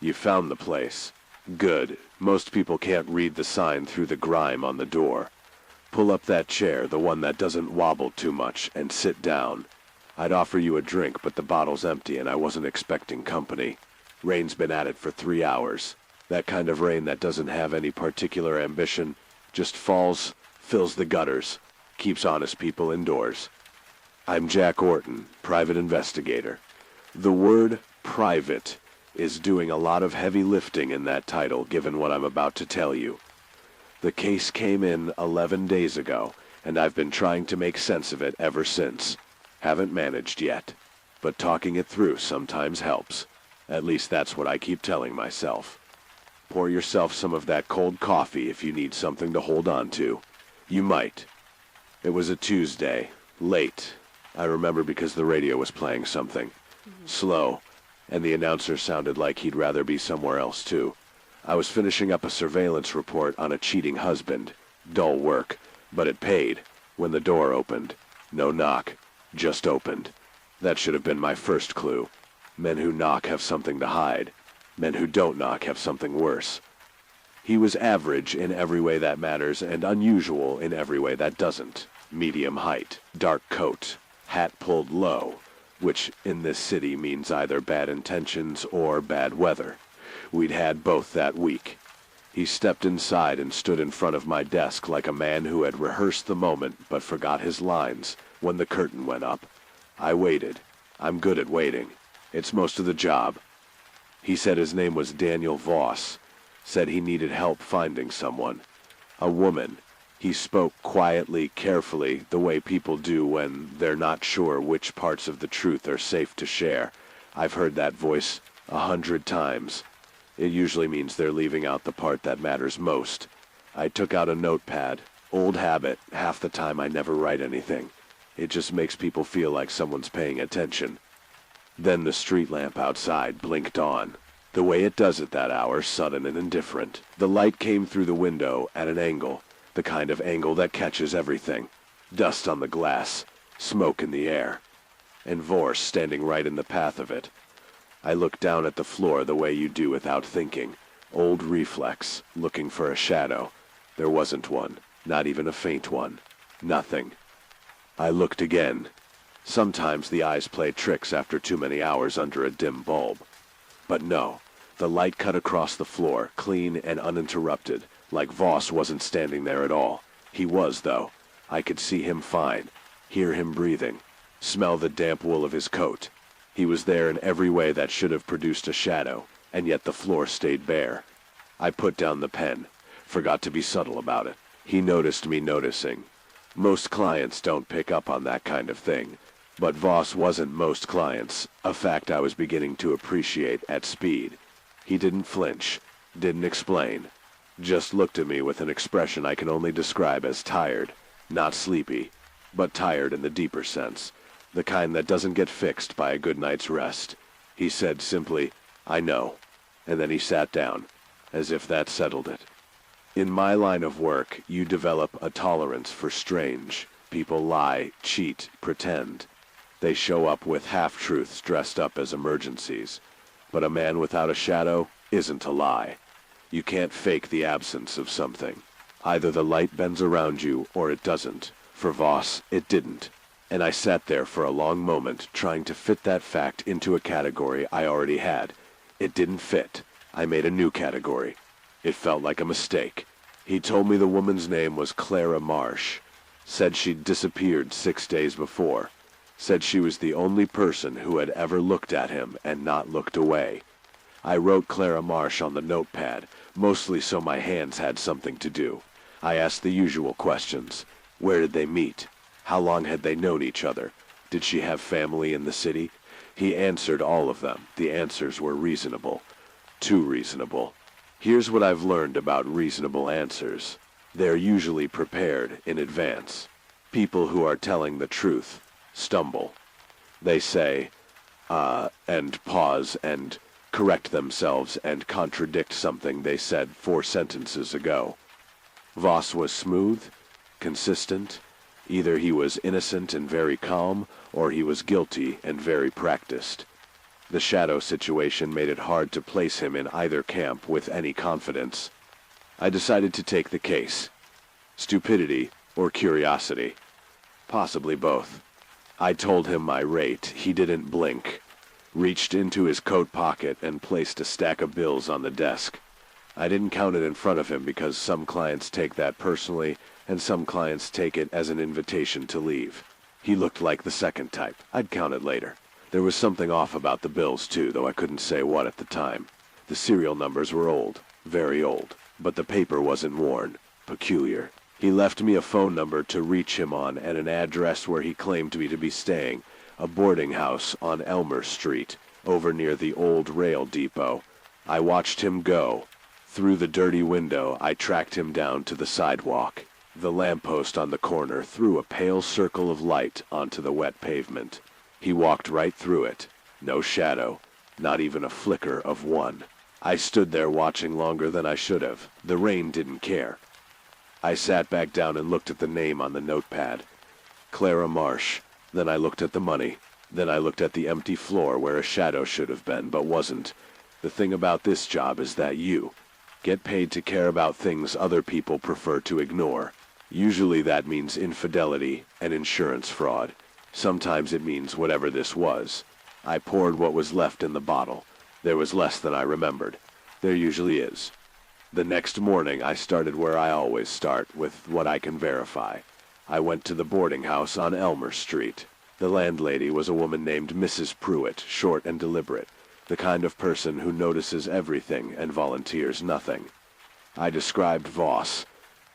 You found the place. Good. Most people can't read the sign through the grime on the door. Pull up that chair, the one that doesn't wobble too much, and sit down. I'd offer you a drink, but the bottle's empty and I wasn't expecting company. Rain's been at it for 3 hours. That kind of rain that doesn't have any particular ambition, just falls, fills the gutters, keeps honest people indoors. I'm Jack Orton, private investigator. The word private is doing a lot of heavy lifting in that title, given what I'm about to tell you. The case came in 11 days ago, and I've been trying to make sense of it ever since. Haven't managed yet, but talking it through sometimes helps. At least that's what I keep telling myself. Pour yourself some of that cold coffee if you need something to hold on to. You might. It was a Tuesday, late. I remember because the radio was playing something. Slow, and the announcer sounded like he'd rather be somewhere else too. I was finishing up a surveillance report on a cheating husband. Dull work, but it paid, when the door opened. No knock, just opened. That should have been my first clue. Men who knock have something to hide. Men who don't knock have something worse. He was average in every way that matters and unusual in every way that doesn't. Medium height, dark coat, hat pulled low, which in this city means either bad intentions or bad weather. We'd had both that week. He stepped inside and stood in front of my desk like a man who had rehearsed the moment but forgot his lines when the curtain went up. I waited. I'm good at waiting. It's most of the job. He said his name was Daniel Voss. Said he needed help finding someone. A woman. He spoke quietly, carefully, the way people do when they're not sure which parts of the truth are safe to share. I've heard that voice 100 times. It usually means they're leaving out the part that matters most. I took out a notepad. Old habit. Half the time I never write anything. It just makes people feel like someone's paying attention. Then the street lamp outside blinked on. The way it does at that hour, sudden and indifferent. The light came through the window at an angle. The kind of angle that catches everything. Dust on the glass, smoke in the air, and Vorse standing right in the path of it. I looked down at the floor the way you do without thinking. Old reflex, looking for a shadow. There wasn't one, not even a faint one. Nothing. I looked again. Sometimes the eyes play tricks after too many hours under a dim bulb. But no, the light cut across the floor, clean and uninterrupted. Like Voss wasn't standing there at all. He was, though. I could see him fine, hear him breathing, smell the damp wool of his coat. He was there in every way that should have produced a shadow, and yet the floor stayed bare. I put down the pen, forgot to be subtle about it. He noticed me noticing. Most clients don't pick up on that kind of thing, but Voss wasn't most clients, a fact I was beginning to appreciate at speed. He didn't flinch, didn't explain. Just looked at me with an expression I can only describe as tired. Not sleepy, but tired in the deeper sense. The kind that doesn't get fixed by a good night's rest. He said simply, "I know," and then he sat down, as if that settled it. In my line of work, you develop a tolerance for strange. People lie, cheat, pretend. They show up with half-truths dressed up as emergencies. But a man without a shadow isn't a lie. You can't fake the absence of something. Either the light bends around you, or it doesn't. For Voss, it didn't. And I sat there for a long moment, trying to fit that fact into a category I already had. It didn't fit. I made a new category. It felt like a mistake. He told me the woman's name was Clara Marsh. Said she'd disappeared 6 days before. Said she was the only person who had ever looked at him and not looked away. I wrote Clara Marsh on the notepad, mostly so my hands had something to do. I asked the usual questions. Where did they meet? How long had they known each other? Did she have family in the city? He answered all of them. The answers were reasonable. Too reasonable. Here's what I've learned about reasonable answers. They're usually prepared in advance. People who are telling the truth stumble. They say, and pause and correct themselves and contradict something they said 4 sentences ago. Voss was smooth, consistent. Either he was innocent and very calm, or he was guilty and very practiced. The shadow situation made it hard to place him in either camp with any confidence. I decided to take the case. Stupidity or curiosity? Possibly both. I told him my rate. He didn't blink. Reached into his coat pocket and placed a stack of bills on the desk. I didn't count it in front of him because some clients take that personally and some clients take it as an invitation to leave. He looked like the second type. I'd count it later. There was something off about the bills too, though I couldn't say what at the time. The serial numbers were old, very old, but the paper wasn't worn. Peculiar. He left me a phone number to reach him on and an address where he claimed me to be staying, a boarding house on Elmer Street, over near the old rail depot. I watched him go. Through the dirty window, I tracked him down to the sidewalk. The lamppost on the corner threw a pale circle of light onto the wet pavement. He walked right through it. No shadow, not even a flicker of one. I stood there watching longer than I should have. The rain didn't care. I sat back down and looked at the name on the notepad. Clara Marsh. Then I looked at the money. Then I looked at the empty floor where a shadow should have been, but wasn't. The thing about this job is that you get paid to care about things other people prefer to ignore. Usually that means infidelity and insurance fraud. Sometimes it means whatever this was. I poured what was left in the bottle. There was less than I remembered. There usually is. The next morning I started where I always start, with what I can verify. I went to the boarding house on Elmer Street. The landlady was a woman named Mrs. Pruitt, short and deliberate, the kind of person who notices everything and volunteers nothing. I described Voss.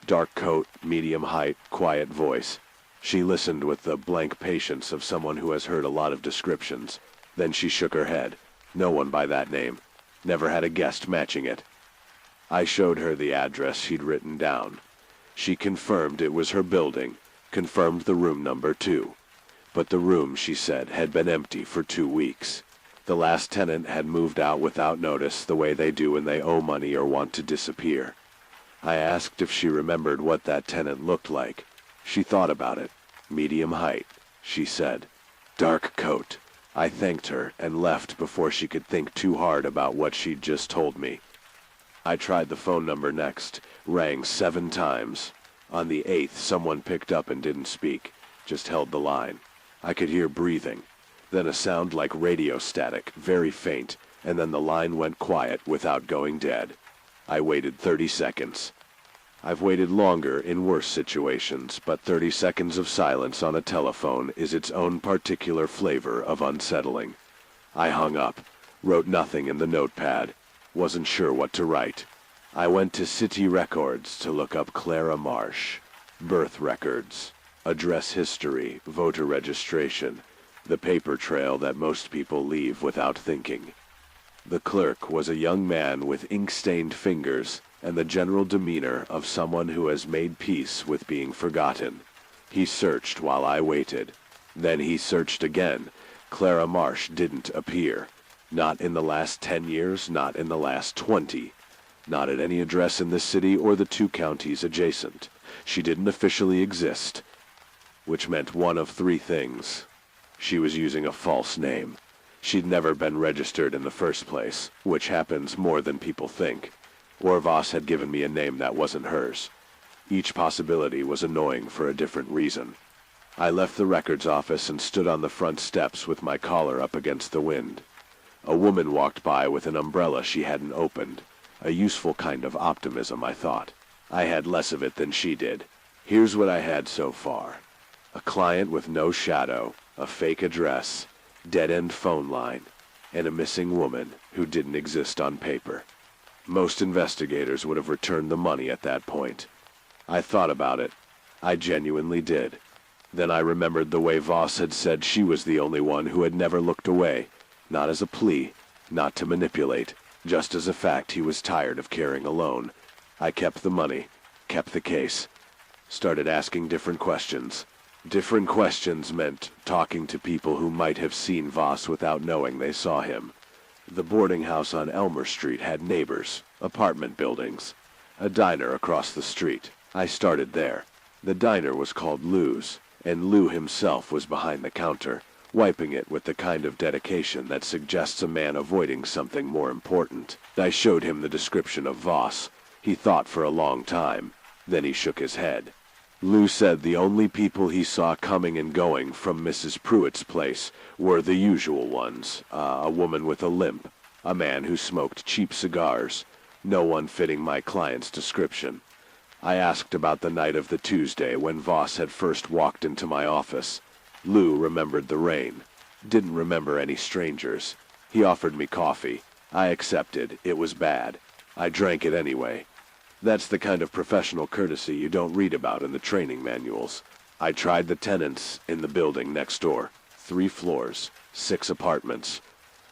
Dark coat, medium height, quiet voice. She listened with the blank patience of someone who has heard a lot of descriptions. Then she shook her head. No one by that name. Never had a guest matching it. I showed her the address she'd written down. She confirmed it was her building, confirmed the room number too. But the room, she said, had been empty for 2 weeks. The last tenant had moved out without notice, the way they do when they owe money or want to disappear. I asked if she remembered what that tenant looked like. She thought about it. Medium height, she said. Dark coat. I thanked her and left before she could think too hard about what she'd just told me. I tried the phone number next, rang 7 times. On the 8th, someone picked up and didn't speak, just held the line. I could hear breathing, then a sound like radio static, very faint, and then the line went quiet without going dead. I waited 30 seconds. I've waited longer in worse situations, but 30 seconds of silence on a telephone is its own particular flavor of unsettling. I hung up, wrote nothing in the notepad, wasn't sure what to write. I went to City Records to look up Clara Marsh. Birth records, address history, voter registration, the paper trail that most people leave without thinking. The clerk was a young man with ink-stained fingers and the general demeanor of someone who has made peace with being forgotten. He searched while I waited. Then he searched again. Clara Marsh didn't appear. Not in the last 10 years, not in the last 20. Not at any address in this city or the 2 counties adjacent. She didn't officially exist, which meant one of 3 things. She was using a false name. She'd never been registered in the first place, which happens more than people think. Or Voss had given me a name that wasn't hers. Each possibility was annoying for a different reason. I left the records office and stood on the front steps with my collar up against the wind. A woman walked by with an umbrella she hadn't opened. A useful kind of optimism, I thought. I had less of it than she did. Here's what I had so far. A client with no shadow, a fake address, dead-end phone line, and a missing woman who didn't exist on paper. Most investigators would have returned the money at that point. I thought about it. I genuinely did. Then I remembered the way Voss had said she was the only one who had never looked away. Not as a plea, not to manipulate, just as a fact he was tired of carrying alone. I kept the money, kept the case, started asking different questions. Different questions meant talking to people who might have seen Voss without knowing they saw him. The boarding house on Elmer Street had neighbors, apartment buildings, a diner across the street. I started there. The diner was called Lou's, and Lou himself was behind the counter, wiping it with the kind of dedication that suggests a man avoiding something more important. I showed him the description of Voss. He thought for a long time. Then he shook his head. Lou said the only people he saw coming and going from Mrs. Pruitt's place were the usual ones. A woman with a limp, a man who smoked cheap cigars, no one fitting my client's description. I asked about the night of the Tuesday when Voss had first walked into my office. Lou remembered the rain. Didn't remember any strangers. He offered me coffee. I accepted. It was bad. I drank it anyway. That's the kind of professional courtesy you don't read about in the training manuals. I tried the tenants in the building next door. 3 floors, 6 apartments.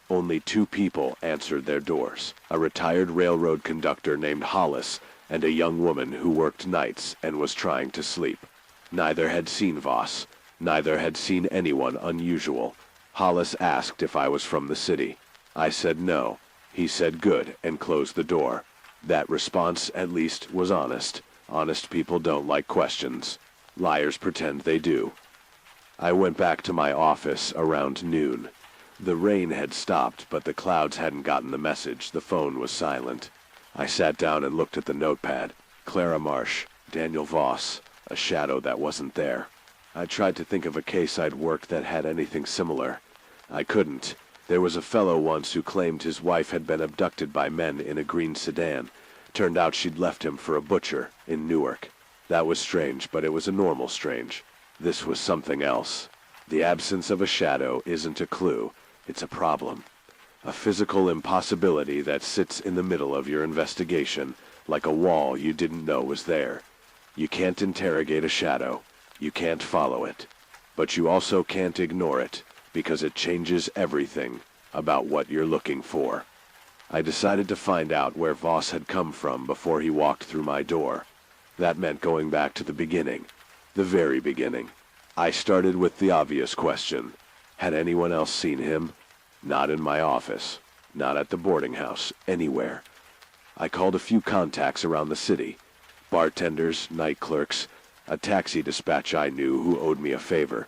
Only 2 people answered their doors. A retired railroad conductor named Hollis and a young woman who worked nights and was trying to sleep. Neither had seen Voss. Neither had seen anyone unusual. Hollis asked if I was from the city. I said no. He said good and closed the door. That response, at least, was honest. Honest people don't like questions. Liars pretend they do. I went back to my office around noon. The rain had stopped, but the clouds hadn't gotten the message. The phone was silent. I sat down and looked at the notepad. Clara Marsh, Daniel Voss, a shadow that wasn't there. I tried to think of a case I'd worked that had anything similar. I couldn't. There was a fellow once who claimed his wife had been abducted by men in a green sedan. Turned out she'd left him for a butcher in Newark. That was strange, but it was a normal strange. This was something else. The absence of a shadow isn't a clue. It's a problem. A physical impossibility that sits in the middle of your investigation, like a wall you didn't know was there. You can't interrogate a shadow. You can't follow it. But you also can't ignore it, because it changes everything about what you're looking for. I decided to find out where Voss had come from before he walked through my door. That meant going back to the beginning, the very beginning. I started with the obvious question. Had anyone else seen him? Not in my office, not at the boarding house, anywhere. I called a few contacts around the city. Bartenders, night clerks, a taxi dispatch I knew who owed me a favor.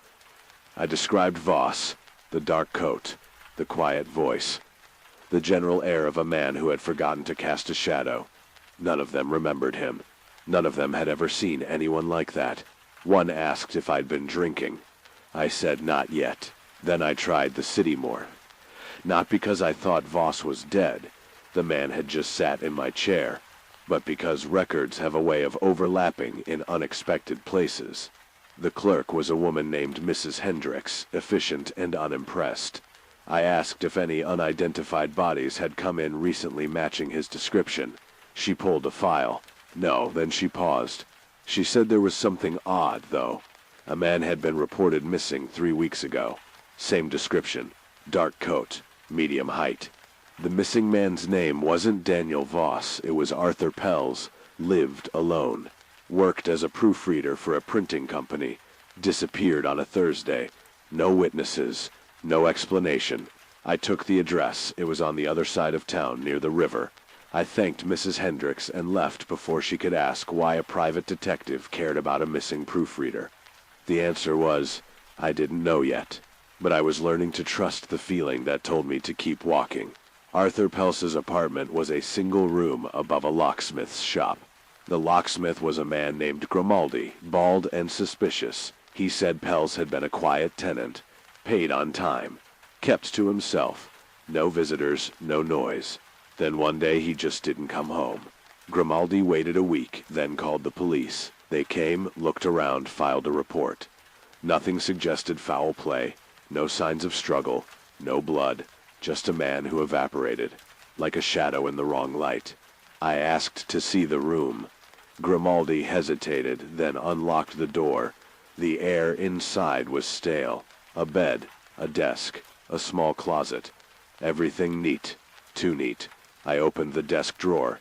I described Voss, the dark coat, the quiet voice, the general air of a man who had forgotten to cast a shadow. None of them remembered him. None of them had ever seen anyone like that. One asked if I'd been drinking. I said not yet. Then I tried the city more. Not because I thought Voss was dead. The man had just sat in my chair. But because records have a way of overlapping in unexpected places. The clerk was a woman named Mrs. Hendricks, efficient and unimpressed. I asked if any unidentified bodies had come in recently matching his description. She pulled a file. No, then she paused. She said there was something odd, though. A man had been reported missing 3 weeks ago. Same description. Dark coat, medium height. The missing man's name wasn't Daniel Voss. It was Arthur Pels. Lived alone. Worked as a proofreader for a printing company. Disappeared on a Thursday. No witnesses. No explanation. I took the address. It was on the other side of town, near the river. I thanked Mrs. Hendricks and left before she could ask why a private detective cared about a missing proofreader. The answer was, I didn't know yet. But I was learning to trust the feeling that told me to keep walking. Arthur Pels's apartment was a single room above a locksmith's shop. The locksmith was a man named Grimaldi, bald and suspicious. He said Pels had been a quiet tenant. Paid on time. Kept to himself. No visitors, no noise. Then one day he just didn't come home. Grimaldi waited a week, then called the police. They came, looked around, filed a report. Nothing suggested foul play. No signs of struggle. No blood. Just a man who evaporated. Like a shadow in the wrong light. I asked to see the room. Grimaldi hesitated, then unlocked the door. The air inside was stale. A bed, a desk, a small closet. Everything neat. Too neat. I opened the desk drawer.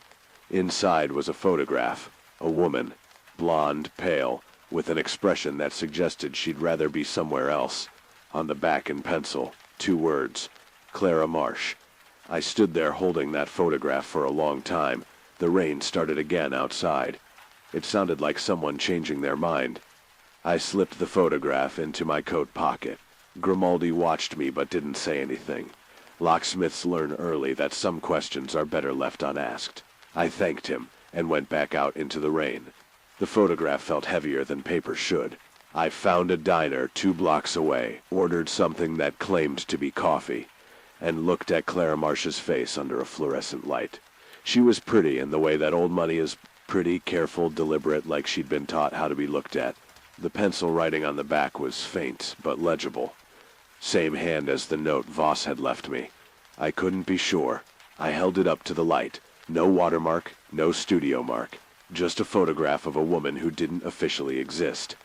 Inside was a photograph. A woman. Blonde, pale, with an expression that suggested she'd rather be somewhere else. On the back in pencil, 2 words. Clara Marsh. I stood there holding that photograph for a long time. The rain started again outside. It sounded like someone changing their mind. I slipped the photograph into my coat pocket. Grimaldi watched me but didn't say anything. Locksmiths learn early that some questions are better left unasked. I thanked him and went back out into the rain. The photograph felt heavier than paper should. I found a diner 2 blocks away, ordered something that claimed to be coffee, and looked at Clara Marsh's face under a fluorescent light. She was pretty in the way that old money is pretty, careful, deliberate, like she'd been taught how to be looked at. The pencil writing on the back was faint, but legible. Same hand as the note Voss had left me. I couldn't be sure. I held it up to the light. No watermark, no studio mark. Just a photograph of a woman who didn't officially exist.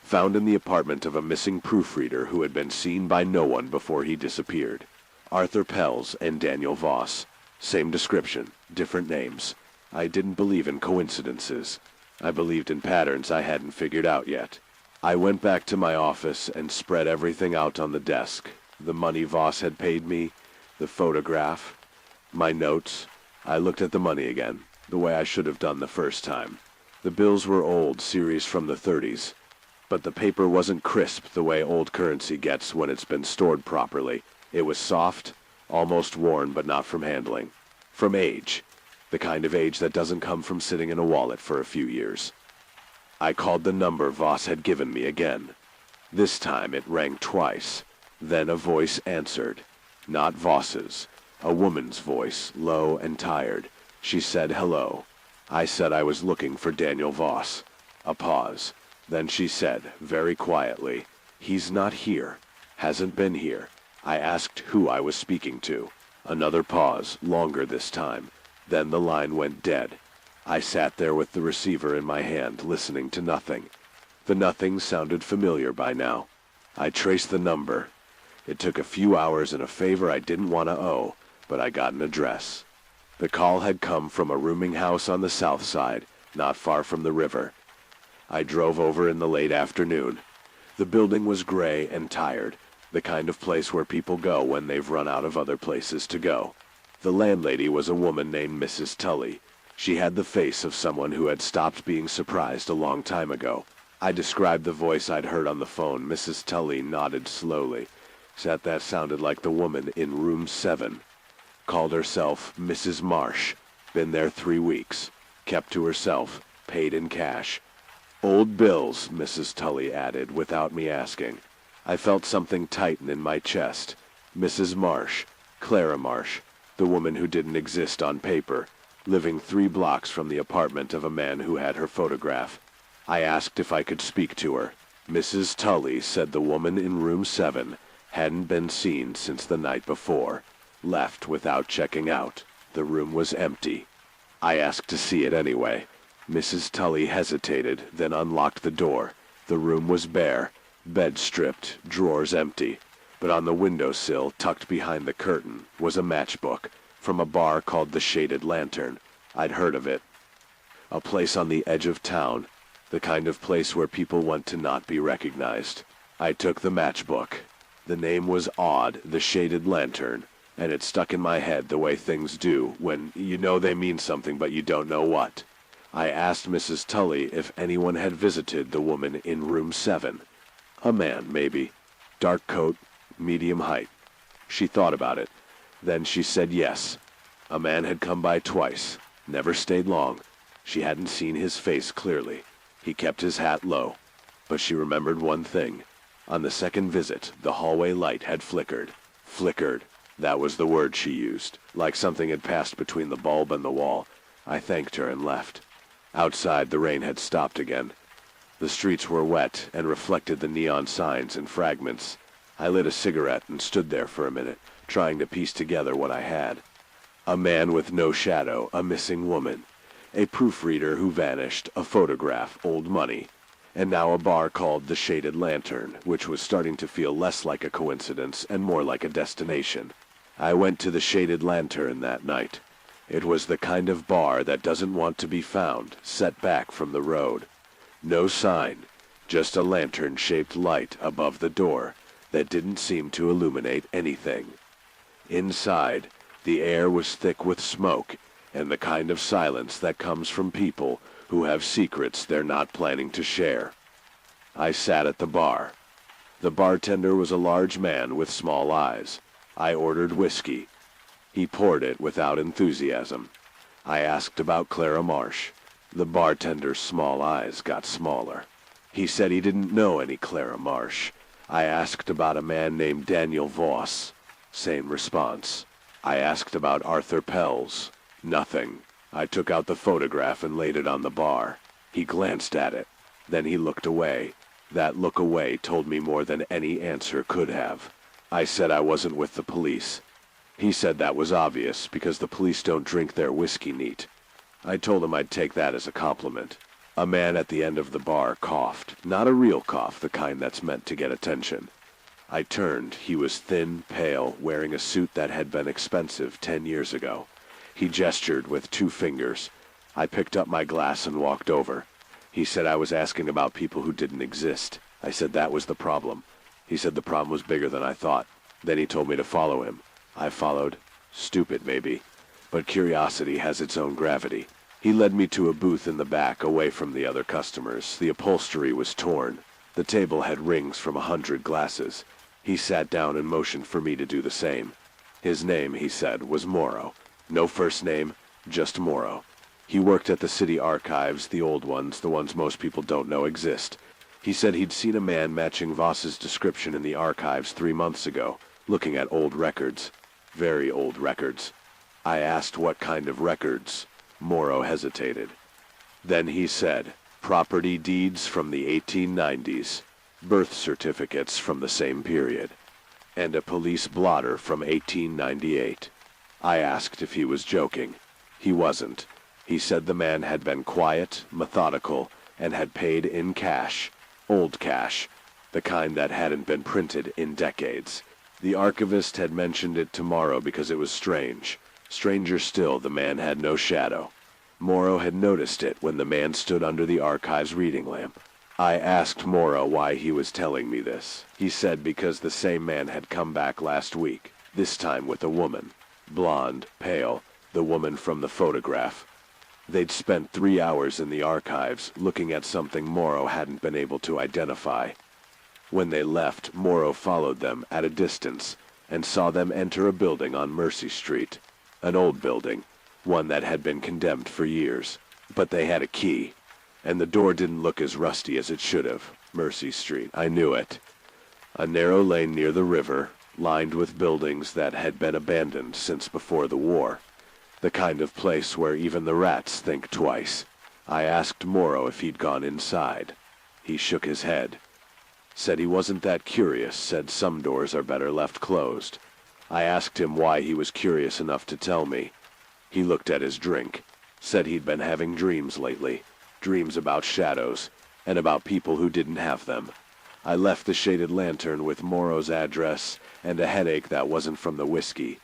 Found in the apartment of a missing proofreader who had been seen by no one before he disappeared. Arthur Pells and Daniel Voss. Same description, different names. I didn't believe in coincidences. I believed in patterns I hadn't figured out yet. I went back to my office and spread everything out on the desk. The money Voss had paid me, the photograph, my notes. I looked at the money again, the way I should have done the first time. The bills were old, series from the 30s. But the paper wasn't crisp the way old currency gets when it's been stored properly. It was soft, almost worn, but not from handling. From age. The kind of age that doesn't come from sitting in a wallet for a few years. I called the number Voss had given me again. This time it rang twice. Then a voice answered. Not Voss's. A woman's voice, low and tired. She said hello. I said I was looking for Daniel Voss. A pause. Then she said, very quietly, "He's not here. Hasn't been here." I asked who I was speaking to. Another pause, longer this time. Then the line went dead. I sat there with the receiver in my hand, listening to nothing. The nothing sounded familiar by now. I traced the number. It took a few hours and a favor I didn't want to owe, but I got an address. The call had come from a rooming house on the south side, not far from the river. I drove over in the late afternoon. The building was gray and tired, the kind of place where people go when they've run out of other places to go. The landlady was a woman named Mrs. Tully. She had the face of someone who had stopped being surprised a long time ago. I described the voice I'd heard on the phone. Mrs. Tully nodded slowly. Said that sounded like the woman in room 7. Called herself Mrs. Marsh. Been there 3 weeks. Kept to herself. Paid in cash. Old bills, Mrs. Tully added, without me asking. I felt something tighten in my chest. Mrs. Marsh. Clara Marsh. The woman who didn't exist on paper. Living 3 blocks from the apartment of a man who had her photograph. I asked if I could speak to her. Mrs. Tully said the woman in room 7 hadn't been seen since the night before. Left without checking out. The room was empty. I asked to see it anyway. Mrs. Tully hesitated, then unlocked the door. The room was bare. Bed stripped, drawers empty. But on the windowsill, tucked behind the curtain, was a matchbook. From a bar called the Shaded Lantern. I'd heard of it. A place on the edge of town. The kind of place where people want to not be recognized. I took the matchbook. The name was odd, the Shaded Lantern, and it stuck in my head the way things do when you know they mean something but you don't know what. I asked Mrs. Tully if anyone had visited the woman in room 7. A man, maybe. Dark coat, medium height. She thought about it. Then she said yes. A man had come by twice. Never stayed long. She hadn't seen his face clearly. He kept his hat low. But she remembered one thing. On the second visit, the hallway light had flickered. Flickered. That was the word she used. Like something had passed between the bulb and the wall. I thanked her and left. Outside, the rain had stopped again. The streets were wet and reflected the neon signs in fragments. I lit a cigarette and stood there for a minute, trying to piece together what I had. A man with no shadow, a missing woman. A proofreader who vanished, a photograph, old money. And now a bar called the Shaded Lantern, which was starting to feel less like a coincidence and more like a destination. I went to the Shaded Lantern that night. It was the kind of bar that doesn't want to be found, set back from the road. No sign, just a lantern-shaped light above the door that didn't seem to illuminate anything. Inside, the air was thick with smoke and the kind of silence that comes from people who have secrets they're not planning to share. I sat at the bar. The bartender was a large man with small eyes. I ordered whiskey. He poured it without enthusiasm. I asked about Clara Marsh. The bartender's small eyes got smaller. He said he didn't know any Clara Marsh. I asked about a man named Daniel Voss. Same response. I asked about Arthur Pells. Nothing. I took out the photograph and laid it on the bar. He glanced at it. Then he looked away. That look away told me more than any answer could have. I said I wasn't with the police. He said that was obvious because the police don't drink their whiskey neat. I told him I'd take that as a compliment. A man at the end of the bar coughed. Not a real cough, the kind that's meant to get attention. I turned. He was thin, pale, wearing a suit that had been expensive 10 years ago. He gestured with 2 fingers. I picked up my glass and walked over. He said I was asking about people who didn't exist. I said that was the problem. He said the problem was bigger than I thought. Then he told me to follow him. I followed. Stupid, maybe. But curiosity has its own gravity. He led me to a booth in the back, away from the other customers. The upholstery was torn. The table had rings from 100 glasses. He sat down and motioned for me to do the same. His name, he said, was Morrow. No first name, just Morrow. He worked at the city archives, the old ones, the ones most people don't know exist. He said he'd seen a man matching Voss's description in the archives 3 months ago, looking at old records. Very old records. I asked what kind of records. Morrow hesitated. Then he said, property deeds from the 1890s, birth certificates from the same period, and a police blotter from 1898. I asked if he was joking. He wasn't. He said the man had been quiet, methodical, and had paid in cash. Old cash. The kind that hadn't been printed in decades. The archivist had mentioned it to Morrow because it was strange. Stranger still, the man had no shadow. Morrow had noticed it when the man stood under the archive's reading lamp. I asked Morrow why he was telling me this. He said because the same man had come back last week, this time with a woman. Blonde, pale, the woman from the photograph. They'd spent 3 hours in the archives looking at something Morrow hadn't been able to identify. When they left, Morrow followed them at a distance and saw them enter a building on Mercy Street. An old building, one that had been condemned for years. But they had a key, and the door didn't look as rusty as it should have. Mercy Street, I knew it. A narrow lane near the river, lined with buildings that had been abandoned since before the war. The kind of place where even the rats think twice. I asked Morrow if he'd gone inside. He shook his head. Said he wasn't that curious, said some doors are better left closed. I asked him why he was curious enough to tell me. He looked at his drink. Said he'd been having dreams lately. Dreams about shadows, and about people who didn't have them. I left the shaded lantern with Morrow's address and a headache that wasn't from the whiskey.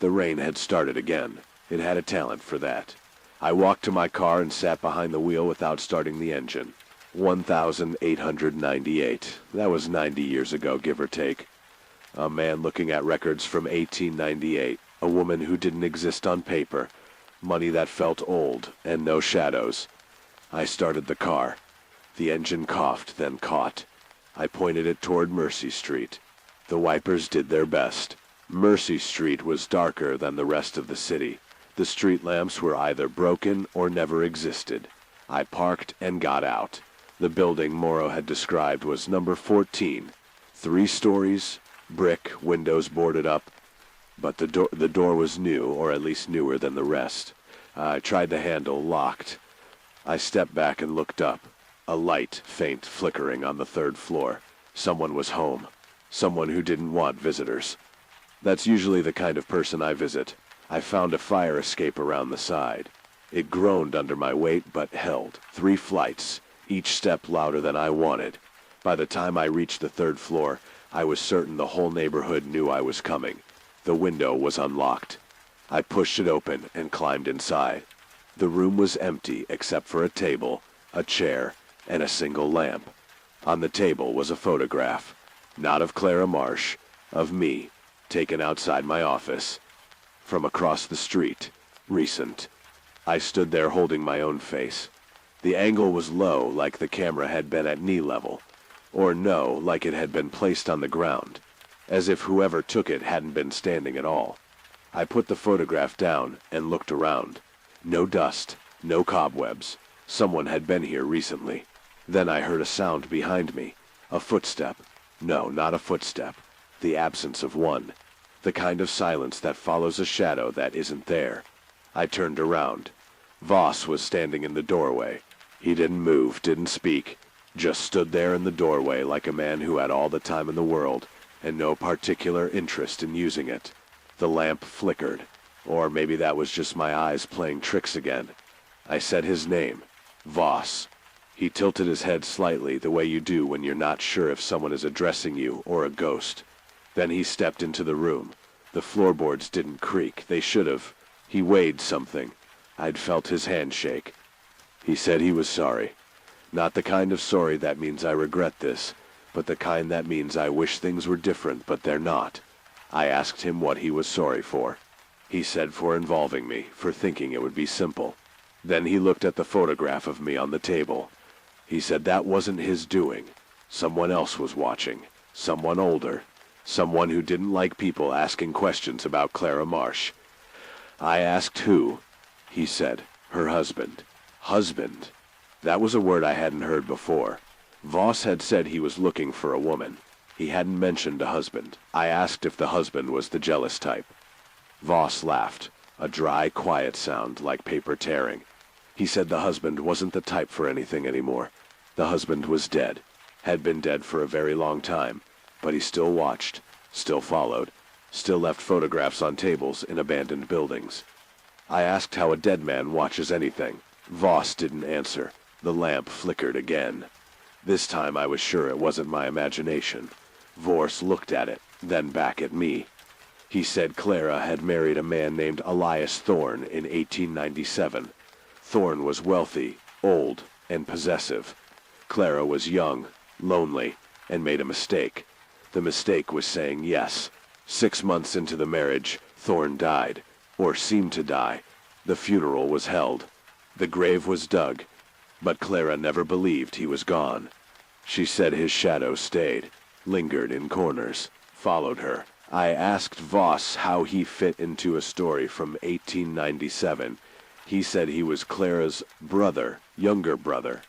The rain had started again. It had a talent for that. I walked to my car and sat behind the wheel without starting the engine. 1,898. That was 90 years ago, give or take. A man looking at records from 1898. A woman who didn't exist on paper. Money that felt old, and no shadows. I started the car. The engine coughed, then caught. I pointed it toward Mercy Street. The wipers did their best. Mercy Street was darker than the rest of the city. The street lamps were either broken or never existed. I parked and got out. The building Morrow had described was number 14. 3 stories, brick, windows boarded up. But the door was new, or at least newer than the rest. I tried the handle, locked. I stepped back and looked up. A light, faint, flickering on the 3rd floor. Someone was home. Someone who didn't want visitors. That's usually the kind of person I visit. I found a fire escape around the side. It groaned under my weight, but held. 3 flights, each step louder than I wanted. By the time I reached the 3rd floor, I was certain the whole neighborhood knew I was coming. The window was unlocked. I pushed it open and climbed inside. The room was empty except for a table, a chair, and a single lamp. On the table was a photograph, not of Clara Marsh, of me, taken outside my office. From across the street. Recent. I stood there holding my own face. The angle was low, like the camera had been at knee level. Or no, like it had been placed on the ground, as if whoever took it hadn't been standing at all. I put the photograph down and looked around. No dust, no cobwebs. Someone had been here recently. Then I heard a sound behind me. A footstep. No, not a footstep. The absence of one. The kind of silence that follows a shadow that isn't there. I turned around. Voss was standing in the doorway. He didn't move, didn't speak. Just stood there in the doorway like a man who had all the time in the world, and no particular interest in using it. The lamp flickered. Or maybe that was just my eyes playing tricks again. I said his name. Voss. He tilted his head slightly, the way you do when you're not sure if someone is addressing you or a ghost. Then he stepped into the room. The floorboards didn't creak. They should have. He weighed something. I'd felt his hand shake. He said he was sorry. Not the kind of sorry that means I regret this, but the kind that means I wish things were different, but they're not. I asked him what he was sorry for. He said for involving me, for thinking it would be simple. Then he looked at the photograph of me on the table. He said that wasn't his doing. Someone else was watching. Someone older. Someone who didn't like people asking questions about Clara Marsh. I asked who. He said, her husband. Husband. That was a word I hadn't heard before. Voss had said he was looking for a woman. He hadn't mentioned a husband. I asked if the husband was the jealous type. Voss laughed, a dry, quiet sound like paper tearing. He said the husband wasn't the type for anything anymore. The husband was dead, had been dead for a very long time, but he still watched, still followed, still left photographs on tables in abandoned buildings. I asked how a dead man watches anything. Voss didn't answer. The lamp flickered again. This time I was sure it wasn't my imagination. Voss looked at it, then back at me. He said Clara had married a man named Elias Thorne in 1897. Thorne was wealthy, old, and possessive. Clara was young, lonely, and made a mistake. The mistake was saying yes. 6 months into the marriage, Thorne died, or seemed to die. The funeral was held. The grave was dug, but Clara never believed he was gone. She said his shadow stayed, lingered in corners, followed her. I asked Voss how he fit into a story from 1897. He said he was Clara's brother, younger brother.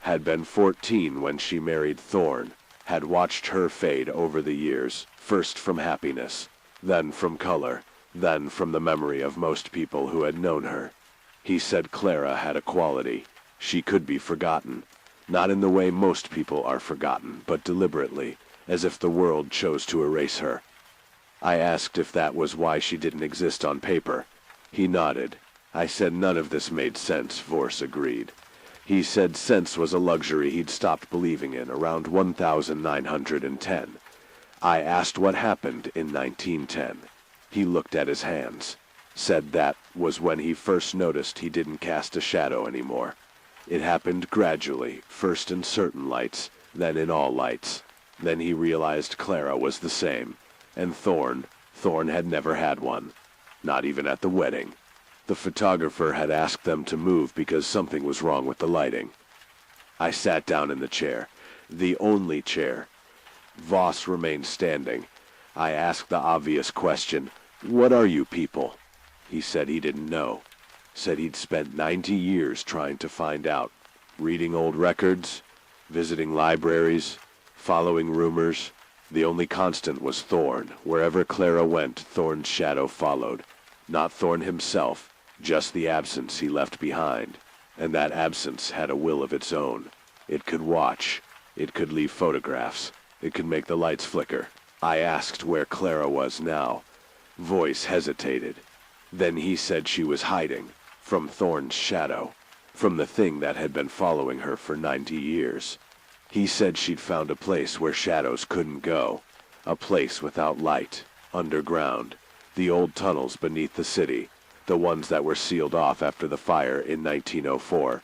Had been 14 when she married Thorne. Had watched her fade over the years, first from happiness, then from color, then from the memory of most people who had known her. He said Clara had a quality. She could be forgotten. Not in the way most people are forgotten, but deliberately, as if the world chose to erase her. I asked if that was why she didn't exist on paper. He nodded. I said none of this made sense, Voss agreed. He said sense was a luxury he'd stopped believing in around 1910. I asked what happened in 1910. He looked at his hands. Said that was when he first noticed he didn't cast a shadow anymore. It happened gradually, first in certain lights, then in all lights. Then he realized Clara was the same. And Thorne had never had one. Not even at the wedding. The photographer had asked them to move because something was wrong with the lighting. I sat down in the chair. The only chair. Voss remained standing. I asked the obvious question, "What are you people?" He said he didn't know. Said he'd spent 90 years trying to find out. Reading old records, visiting libraries, following rumors. The only constant was Thorne. Wherever Clara went, Thorne's shadow followed. Not Thorne himself, just the absence he left behind. And that absence had a will of its own. It could watch. It could leave photographs. It could make the lights flicker. I asked where Clara was now. Voice hesitated. Then he said she was hiding. From Thorne's shadow. From the thing that had been following her for 90 years. He said she'd found a place where shadows couldn't go. A place without light. Underground. The old tunnels beneath the city. The ones that were sealed off after the fire in 1904.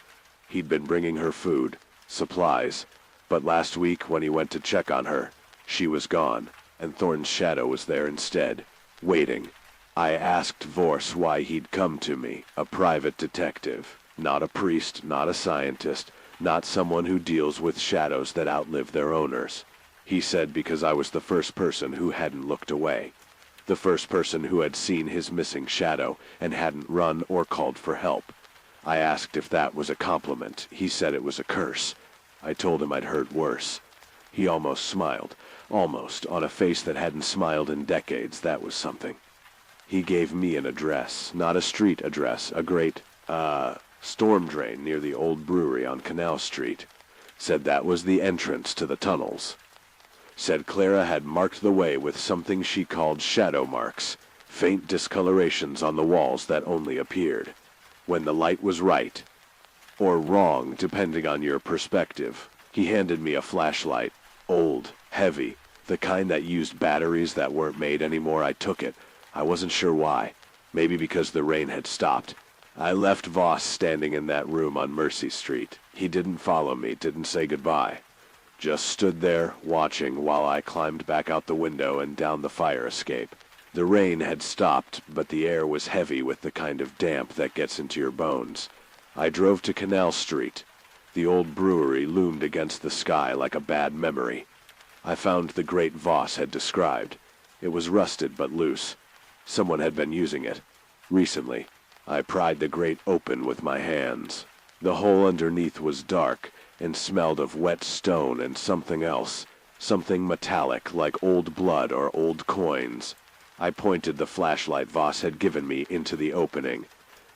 He'd been bringing her food. Supplies. But last week when he went to check on her, she was gone. And Thorne's shadow was there instead. Waiting. I asked Voss why he'd come to me. A private detective. Not a priest, not a scientist. not someone who deals with shadows that outlive their owners. He said because I was the first person who hadn't looked away. The first person who had seen his missing shadow and hadn't run or called for help. I asked if that was a compliment. He said it was a curse. I told him I'd heard worse. He almost smiled. Almost, on a face that hadn't smiled in decades. That was something. He gave me an address, not a street address, a great, storm drain near the old brewery on Canal Street. Said that was the entrance to the tunnels. Said Clara had marked the way with something she called shadow marks, faint discolorations on the walls that only appeared when the light was right, or wrong, depending on your perspective. He handed me a flashlight, old, heavy, the kind that used batteries that weren't made anymore. I took it. I wasn't sure why. Maybe because the rain had stopped. I left Voss standing in that room on Mercy Street. He didn't follow me, didn't say goodbye. Just stood there, watching while I climbed back out the window and down the fire escape. The rain had stopped, but the air was heavy with the kind of damp that gets into your bones. I drove to Canal Street. The old brewery loomed against the sky like a bad memory. I found the great Voss had described. It was rusted but loose. Someone had been using it. Recently. I pried the grate open with my hands. The hole underneath was dark and smelled of wet stone and something else. Something metallic like old blood or old coins. I pointed the flashlight Voss had given me into the opening.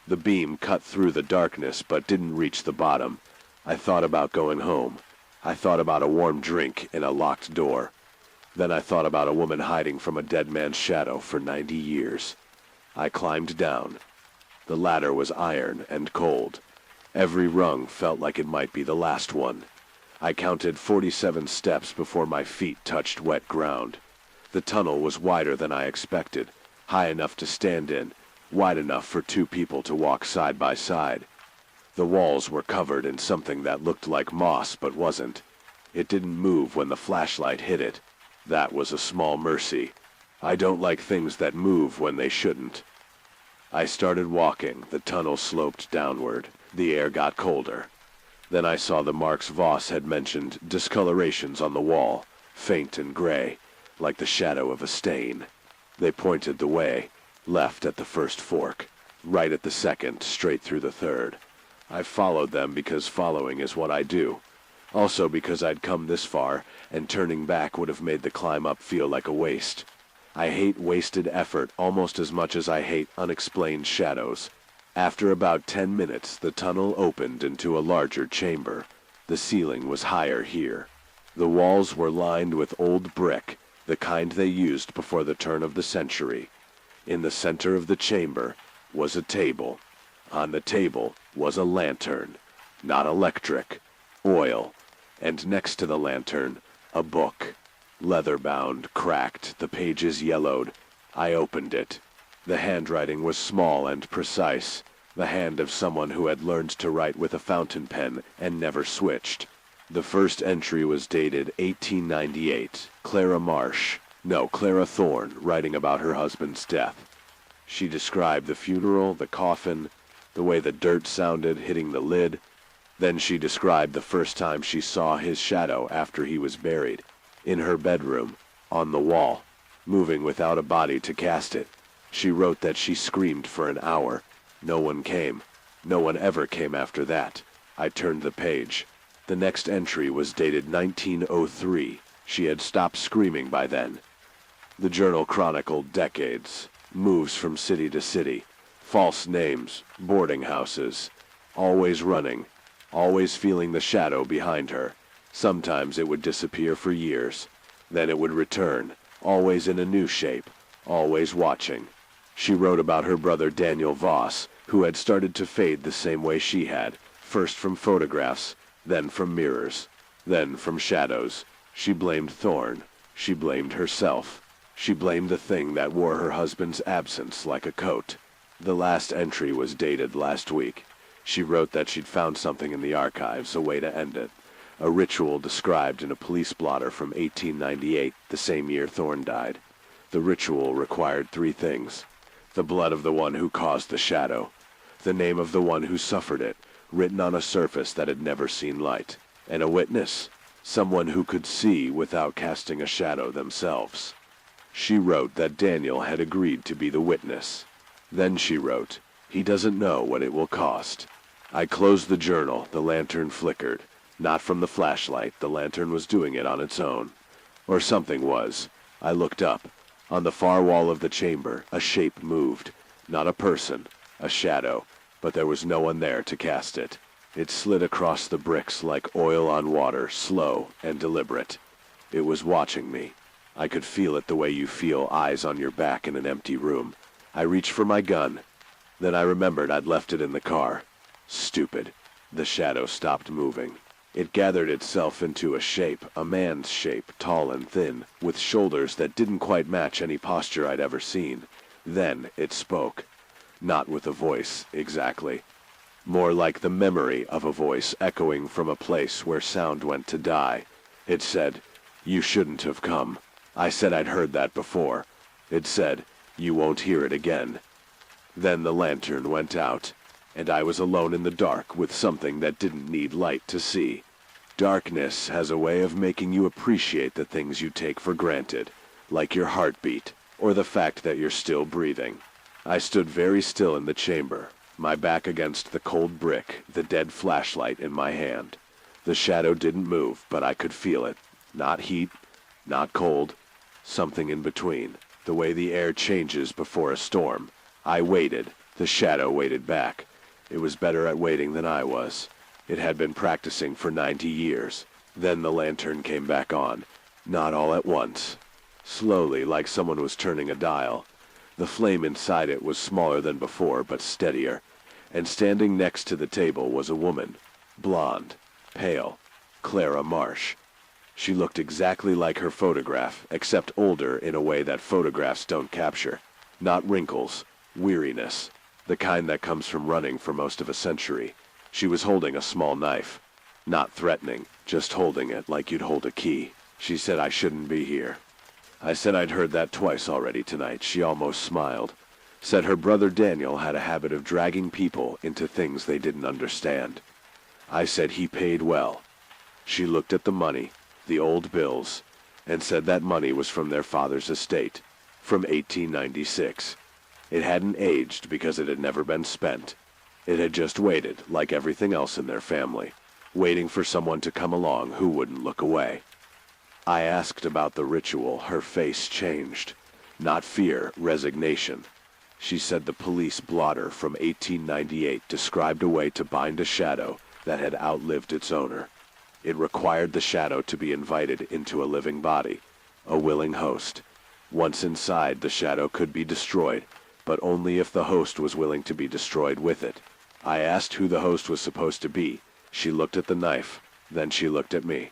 The beam cut through the darkness but didn't reach the bottom. I thought about going home. I thought about a warm drink in a locked door. Then I thought about a woman hiding from a dead man's shadow for 90 years. I climbed down. The ladder was iron and cold. Every rung felt like it might be the last one. I counted 47 steps before my feet touched wet ground. The tunnel was wider than I expected, high enough to stand in, wide enough for two people to walk side by side. The walls were covered in something that looked like moss but wasn't. It didn't move when the flashlight hit it. That was a small mercy. I don't like things that move when they shouldn't. I started walking. The tunnel sloped downward. The air got colder. Then I saw the marks Voss had mentioned, discolorations on the wall, faint and gray, like the shadow of a stain. They pointed the way, left at the first fork, right at the second, straight through the third. I followed them because following is what I do. Also because I'd come this far, and turning back would have made the climb up feel like a waste. I hate wasted effort almost as much as I hate unexplained shadows. After about 10 minutes, the tunnel opened into a larger chamber. The ceiling was higher here. The walls were lined with old brick, the kind they used before the turn of the century. In the center of the chamber was a table. On the table was a lantern, not electric, oil, and next to the lantern, a book. Leather-bound, cracked, the pages yellowed. I opened it. The handwriting was small and precise, the hand of someone who had learned to write with a fountain pen and never switched. The first entry was dated 1898. Clara Thorne, writing about her husband's death. She described the funeral, the coffin, the way the dirt sounded hitting the lid. Then she described the first time she saw his shadow after he was buried, in her bedroom, on the wall, moving without a body to cast it. She wrote that she screamed for an hour. No one came. No one ever came after that. I turned the page. The next entry was dated 1903. She had stopped screaming by then. The journal chronicled decades, moves from city to city, false names, boarding houses, always running, always feeling the shadow behind her. Sometimes it would disappear for years. Then it would return, always in a new shape, always watching. She wrote about her brother Daniel Voss, who had started to fade the same way she had, first from photographs, then from mirrors, then from shadows. She blamed Thorne. She blamed herself. She blamed the thing that wore her husband's absence like a coat. The last entry was dated last week. She wrote that she'd found something in the archives, a way to end it. A ritual described in a police blotter from 1898, the same year Thorne died. The ritual required 3 things. The blood of the one who caused the shadow. The name of the one who suffered it, written on a surface that had never seen light. And a witness, someone who could see without casting a shadow themselves. She wrote that Daniel had agreed to be the witness. Then she wrote, "He doesn't know what it will cost." I closed the journal. The lantern flickered. Not from the flashlight. The lantern was doing it on its own. Or something was. I looked up. On the far wall of the chamber, a shape moved. Not a person, a shadow, but there was no one there to cast it. It slid across the bricks like oil on water, slow and deliberate. It was watching me. I could feel it the way you feel eyes on your back in an empty room. I reached for my gun. Then I remembered I'd left it in the car. Stupid. The shadow stopped moving. It gathered itself into a shape, a man's shape, tall and thin, with shoulders that didn't quite match any posture I'd ever seen. Then it spoke. Not with a voice, exactly. More like the memory of a voice echoing from a place where sound went to die. It said, "You shouldn't have come." I said I'd heard that before. It said, "You won't hear it again." Then the lantern went out, and I was alone in the dark with something that didn't need light to see. Darkness has a way of making you appreciate the things you take for granted, like your heartbeat, or the fact that you're still breathing. I stood very still in the chamber, my back against the cold brick, the dead flashlight in my hand. The shadow didn't move, but I could feel it. Not heat, not cold, something in between, the way the air changes before a storm. I waited. The shadow waited back. It was better at waiting than I was. It had been practicing for 90 years. Then the lantern came back on. Not all at once. Slowly, like someone was turning a dial. The flame inside it was smaller than before, but steadier. And standing next to the table was a woman. Blonde. Pale. Clara Marsh. She looked exactly like her photograph, except older in a way that photographs don't capture. Not wrinkles. Weariness. The kind that comes from running for most of a century. She was holding a small knife. Not threatening, just holding it like you'd hold a key. She said I shouldn't be here. I said I'd heard that twice already tonight. She almost smiled. Said her brother Daniel had a habit of dragging people into things they didn't understand. I said he paid well. She looked at the money, the old bills, and said that money was from their father's estate, from 1896. It hadn't aged because it had never been spent. It had just waited, like everything else in their family, waiting for someone to come along who wouldn't look away. I asked about the ritual. Her face changed. Not fear, resignation. She said the police blotter from 1898 described a way to bind a shadow that had outlived its owner. It required the shadow to be invited into a living body, a willing host. Once inside, the shadow could be destroyed, but only if the host was willing to be destroyed with it. I asked who the host was supposed to be. She looked at the knife. Then she looked at me.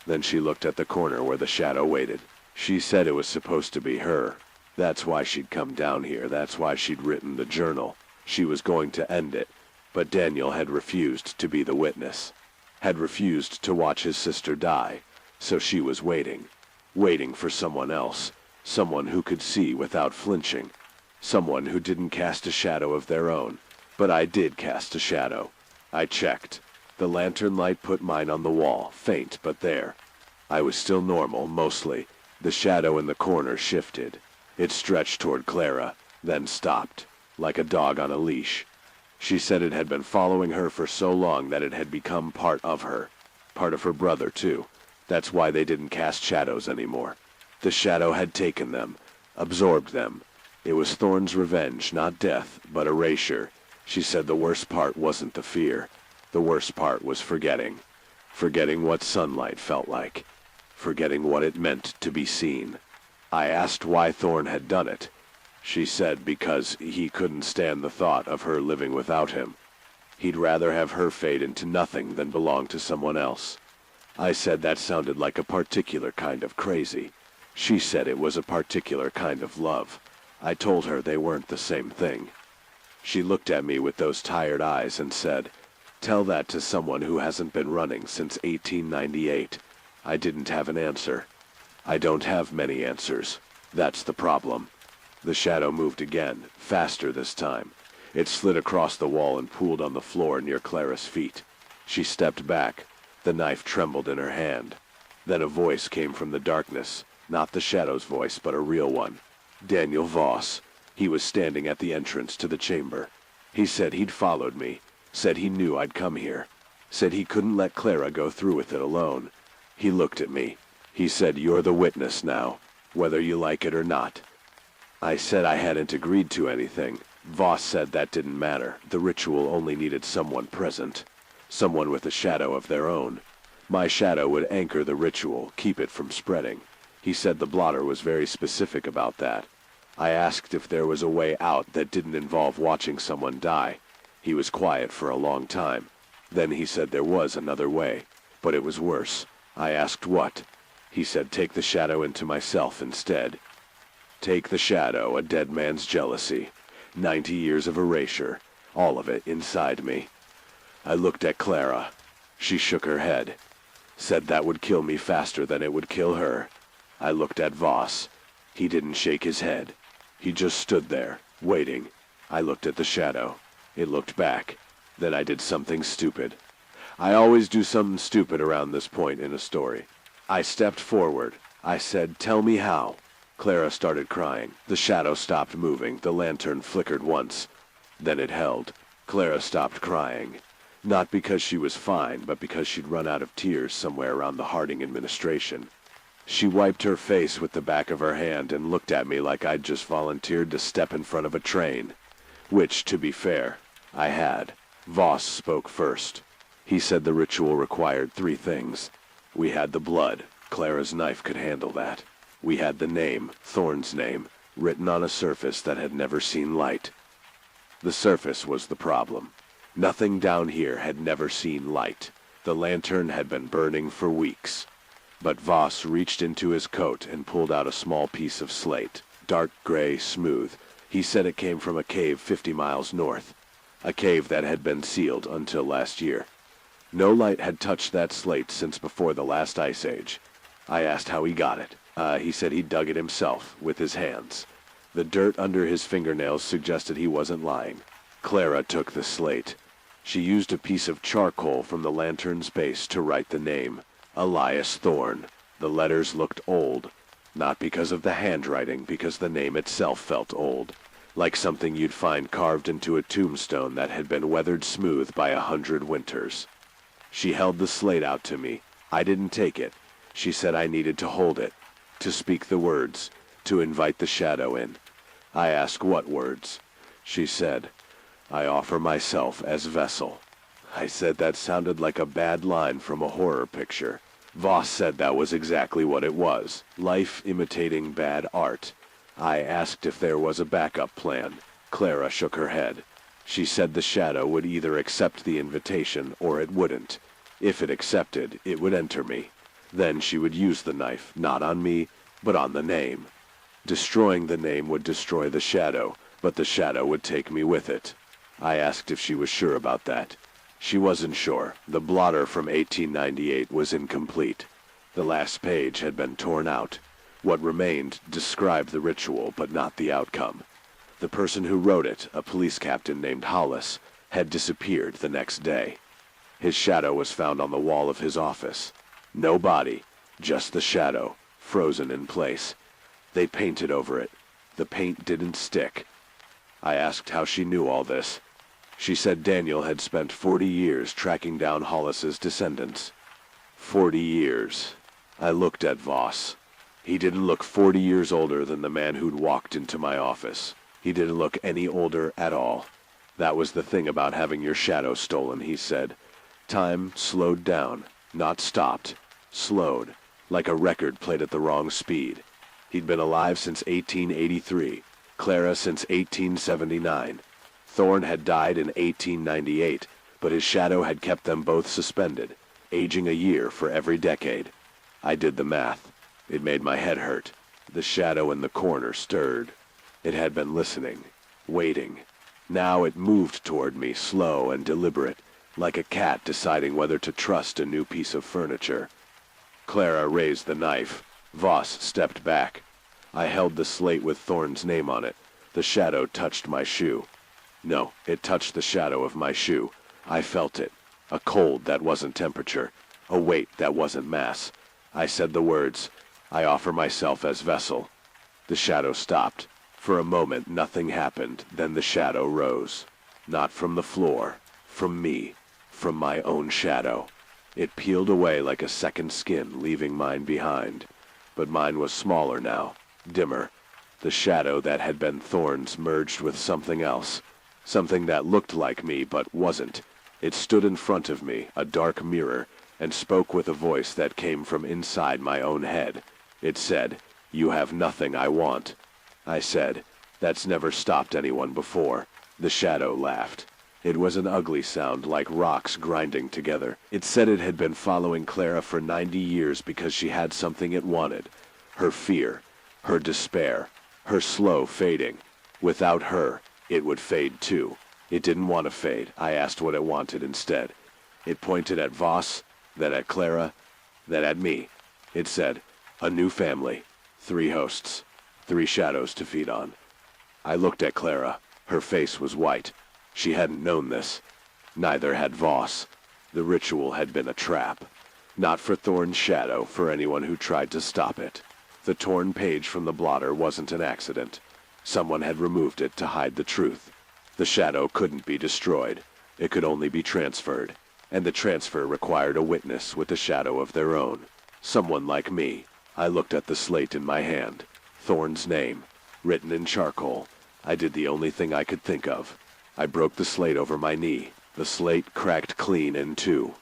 Then she looked at the corner where the shadow waited. She said it was supposed to be her. That's why she'd come down here. That's why she'd written the journal. She was going to end it. But Daniel had refused to be the witness. Had refused to watch his sister die. So she was waiting. Waiting for someone else. Someone who could see without flinching. Someone who didn't cast a shadow of their own. But I did cast a shadow. I checked. The lantern light put mine on the wall, faint but there. I was still normal, mostly. The shadow in the corner shifted. It stretched toward Clara, then stopped, like a dog on a leash. She said it had been following her for so long that it had become part of her. Part of her brother, too. That's why they didn't cast shadows anymore. The shadow had taken them, absorbed them. It was Thorne's revenge, not death, but erasure. She said the worst part wasn't the fear. The worst part was forgetting. Forgetting what sunlight felt like. Forgetting what it meant to be seen. I asked why Thorne had done it. She said because he couldn't stand the thought of her living without him. He'd rather have her fade into nothing than belong to someone else. I said that sounded like a particular kind of crazy. She said it was a particular kind of love. I told her they weren't the same thing. She looked at me with those tired eyes and said, "Tell that to someone who hasn't been running since 1898. I didn't have an answer. I don't have many answers. That's the problem." The shadow moved again, faster this time. It slid across the wall and pooled on the floor near Clara's feet. She stepped back. The knife trembled in her hand. Then a voice came from the darkness. Not the Shadow's voice, but a real one. Daniel Voss. He was standing at the entrance to the chamber. He said he'd followed me. Said he knew I'd come here. Said he couldn't let Clara go through with it alone. He looked at me. He said, "You're the witness now, whether you like it or not." I said I hadn't agreed to anything. Voss said that didn't matter. The ritual only needed someone present. Someone with a shadow of their own. My shadow would anchor the ritual, keep it from spreading. He said the blotter was very specific about that. I asked if there was a way out that didn't involve watching someone die. He was quiet for a long time. Then he said there was another way, but it was worse. I asked what. He said take the shadow into myself instead. Take the shadow, a dead man's jealousy. 90 years of erasure, all of it inside me. I looked at Clara. She shook her head. Said that would kill me faster than it would kill her. I looked at Voss. He didn't shake his head. He just stood there, waiting. I looked at the shadow. It looked back. Then I did something stupid. I always do something stupid around this point in a story. I stepped forward. I said, "Tell me how." Clara started crying. The shadow stopped moving. The lantern flickered once. Then it held. Clara stopped crying. Not because she was fine, but because she'd run out of tears somewhere around the Harding administration. She wiped her face with the back of her hand and looked at me like I'd just volunteered to step in front of a train. Which, to be fair, I had. Voss spoke first. He said the ritual required 3 things. We had the blood. Clara's knife could handle that. We had the name, Thorne's name, written on a surface that had never seen light. The surface was the problem. Nothing down here had never seen light. The lantern had been burning for weeks. But Voss reached into his coat and pulled out a small piece of slate, dark gray, smooth. He said it came from a cave 50 miles north. A cave that had been sealed until last year. No light had touched that slate since before the last ice age. I asked how he got it. He said he dug it himself, with his hands. The dirt under his fingernails suggested he wasn't lying. Clara took the slate. She used a piece of charcoal from the lantern's base to write the name, Elias Thorne. The letters looked old. Not because of the handwriting, because the name itself felt old. Like something you'd find carved into a tombstone that had been weathered smooth by 100 winters. She held the slate out to me. I didn't take it. She said I needed to hold it. To speak the words, to invite the shadow in. I asked what words. She said, "I offer myself as vessel." I said that sounded like a bad line from a horror picture. Voss said that was exactly what it was, life imitating bad art. I asked if there was a backup plan. Clara shook her head. She said the shadow would either accept the invitation or it wouldn't. If it accepted, it would enter me. Then she would use the knife, not on me, but on the name. Destroying the name would destroy the shadow, but the shadow would take me with it. I asked if she was sure about that. She wasn't sure. The blotter from 1898 was incomplete. The last page had been torn out. What remained described the ritual, but not the outcome. The person who wrote it, a police captain named Hollis, had disappeared the next day. His shadow was found on the wall of his office. No body, just the shadow, frozen in place. They painted over it. The paint didn't stick. I asked how she knew all this. She said Daniel had spent 40 years tracking down Hollis's descendants. 40 years. I looked at Voss. He didn't look 40 years older than the man who'd walked into my office. He didn't look any older at all. That was the thing about having your shadow stolen, he said. Time slowed down, not stopped. Slowed, like a record played at the wrong speed. He'd been alive since 1883, Clara since 1879. Thorne had died in 1898, but his shadow had kept them both suspended, aging a year for every decade. I did the math. It made my head hurt. The shadow in the corner stirred. It had been listening, waiting. Now it moved toward me, slow and deliberate, like a cat deciding whether to trust a new piece of furniture. Clara raised the knife. Voss stepped back. I held the slate with Thorne's name on it. The shadow touched my shoe. No, it touched the shadow of my shoe. I felt it. A cold that wasn't temperature. A weight that wasn't mass. I said the words, "I offer myself as vessel." The shadow stopped. For a moment nothing happened, then the shadow rose. Not from the floor. From me. From my own shadow. It peeled away like a second skin, leaving mine behind. But mine was smaller now. Dimmer. The shadow that had been Thorn's merged with something else. Something that looked like me but wasn't. It stood in front of me, a dark mirror, and spoke with a voice that came from inside my own head. It said, "You have nothing I want." I said, "That's never stopped anyone before." The shadow laughed. It was an ugly sound, like rocks grinding together. It said it had been following Clara for 90 years because she had something it wanted. Her fear, her despair, her slow fading. Without her, it would fade too. It didn't want to fade. I asked what it wanted instead. It pointed at Voss, then at Clara, then at me. It said, "A new family, 3 hosts, 3 shadows to feed on." I looked at Clara. Her face was white. She hadn't known this. Neither had Voss. The ritual had been a trap. Not for Thorn's shadow, for anyone who tried to stop it. The torn page from the blotter wasn't an accident. Someone had removed it to hide the truth. The shadow couldn't be destroyed. It could only be transferred. And the transfer required a witness with a shadow of their own. Someone like me. I looked at the slate in my hand. Thorn's name, written in charcoal. I did the only thing I could think of. I broke the slate over my knee. The slate cracked clean in 2.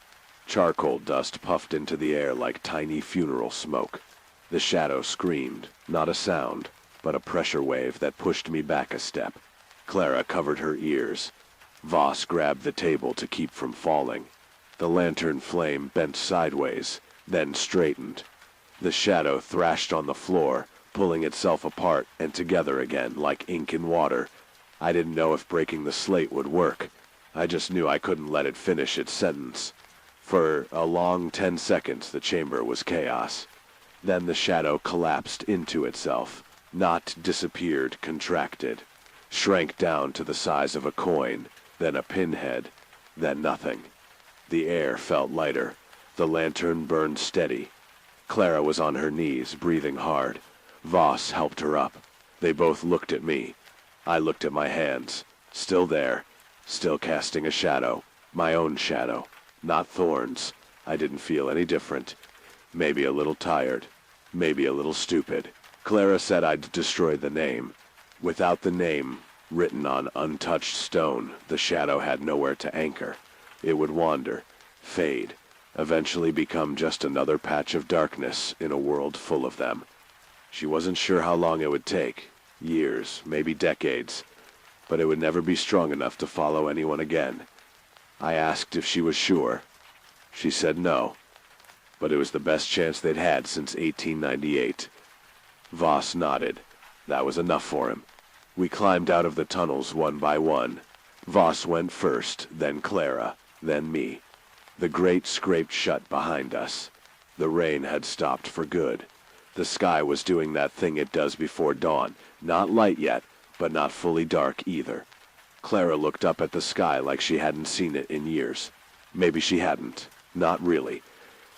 Charcoal dust puffed into the air like tiny funeral smoke. The shadow screamed, not a sound, but a pressure wave that pushed me back a step. Clara covered her ears. Voss grabbed the table to keep from falling. The lantern flame bent sideways, then straightened. The shadow thrashed on the floor, pulling itself apart and together again like ink in water. I didn't know if breaking the slate would work. I just knew I couldn't let it finish its sentence. For a long 10 seconds the chamber was chaos. Then the shadow collapsed into itself. Not disappeared, contracted. Shrank down to the size of a coin, then a pinhead, then nothing. The air felt lighter. The lantern burned steady. Clara was on her knees, breathing hard. Voss helped her up. They both looked at me. I looked at my hands. Still there. Still casting a shadow. My own shadow. Not Thorn's. I didn't feel any different. Maybe a little tired. Maybe a little stupid. Clara said I'd destroy the name. Without the name, written on untouched stone, the shadow had nowhere to anchor. It would wander, fade, eventually become just another patch of darkness in a world full of them. She wasn't sure how long it would take. Years, maybe decades. But it would never be strong enough to follow anyone again. I asked if she was sure. She said no. But it was the best chance they'd had since 1898. Voss nodded. That was enough for him. We climbed out of the tunnels one by one. Voss went first, then Clara, then me. The grate scraped shut behind us. The rain had stopped for good. The sky was doing that thing it does before dawn. Not light yet, but not fully dark either. Clara looked up at the sky like she hadn't seen it in years. Maybe she hadn't. Not really.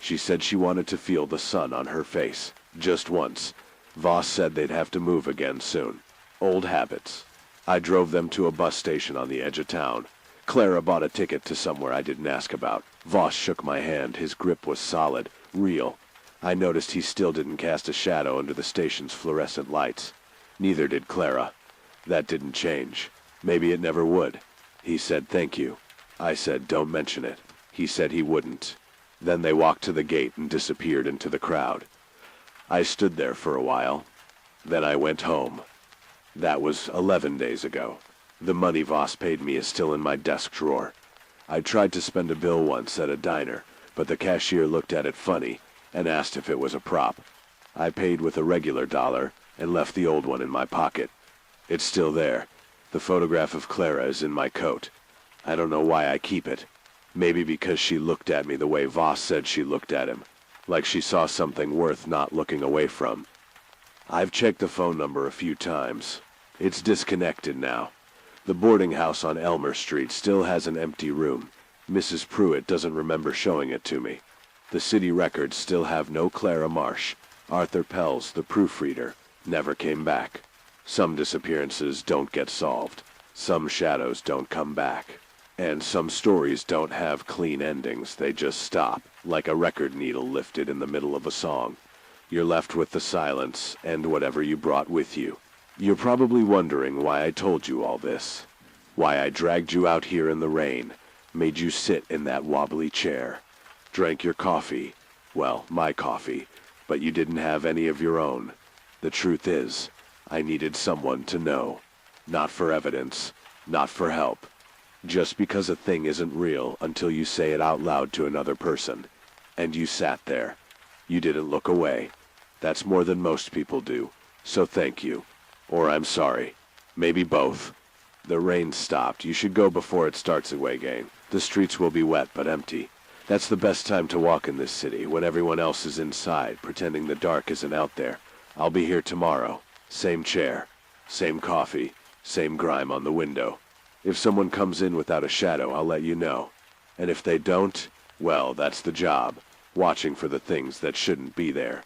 She said she wanted to feel the sun on her face. Just once. Voss said they'd have to move again soon. Old habits. I drove them to a bus station on the edge of town. Clara bought a ticket to somewhere I didn't ask about. Voss shook my hand. His grip was solid, real. I noticed he still didn't cast a shadow under the station's fluorescent lights. Neither did Clara. That didn't change. Maybe it never would. He said thank you. I said don't mention it. He said he wouldn't. Then they walked to the gate and disappeared into the crowd. I stood there for a while. Then I went home. That was 11 days ago. The money Voss paid me is still in my desk drawer. I tried to spend a bill once at a diner, but the cashier looked at it funny and asked if it was a prop. I paid with a regular dollar and left the old one in my pocket. It's still there. The photograph of Clara is in my coat. I don't know why I keep it. Maybe because she looked at me the way Voss said she looked at him, like she saw something worth not looking away from. I've checked the phone number a few times. It's disconnected now. The boarding house on Elmer Street still has an empty room. Mrs. Pruitt doesn't remember showing it to me. The city records still have no Clara Marsh. Arthur Pells, the proofreader, never came back. Some disappearances don't get solved. Some shadows don't come back. And some stories don't have clean endings, they just stop, like a record needle lifted in the middle of a song. You're left with the silence and whatever you brought with you. You're probably wondering why I told you all this. Why I dragged you out here in the rain, made you sit in that wobbly chair, drank your coffee, well, my coffee, but you didn't have any of your own. The truth is, I needed someone to know. Not for evidence, not for help. Just because a thing isn't real until you say it out loud to another person. And you sat there. You didn't look away. That's more than most people do. So thank you. Or I'm sorry. Maybe both. The rain stopped. You should go before it starts again. The streets will be wet but empty. That's the best time to walk in this city, when everyone else is inside, pretending the dark isn't out there. I'll be here tomorrow. Same chair. Same coffee. Same grime on the window. If someone comes in without a shadow, I'll let you know. And if they don't, well, that's the job. Watching for the things that shouldn't be there.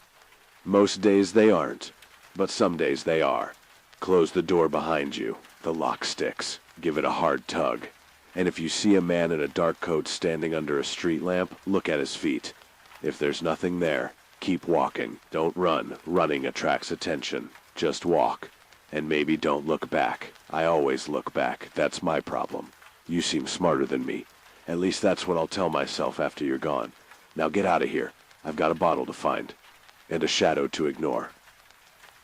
Most days they aren't, but some days they are. Close the door behind you. The lock sticks. Give it a hard tug. And if you see a man in a dark coat standing under a street lamp, look at his feet. If there's nothing there, keep walking. Don't run. Running attracts attention. Just walk. And maybe don't look back. I always look back. That's my problem. You seem smarter than me. At least that's what I'll tell myself after you're gone. Now get out of here. I've got a bottle to find. And a shadow to ignore.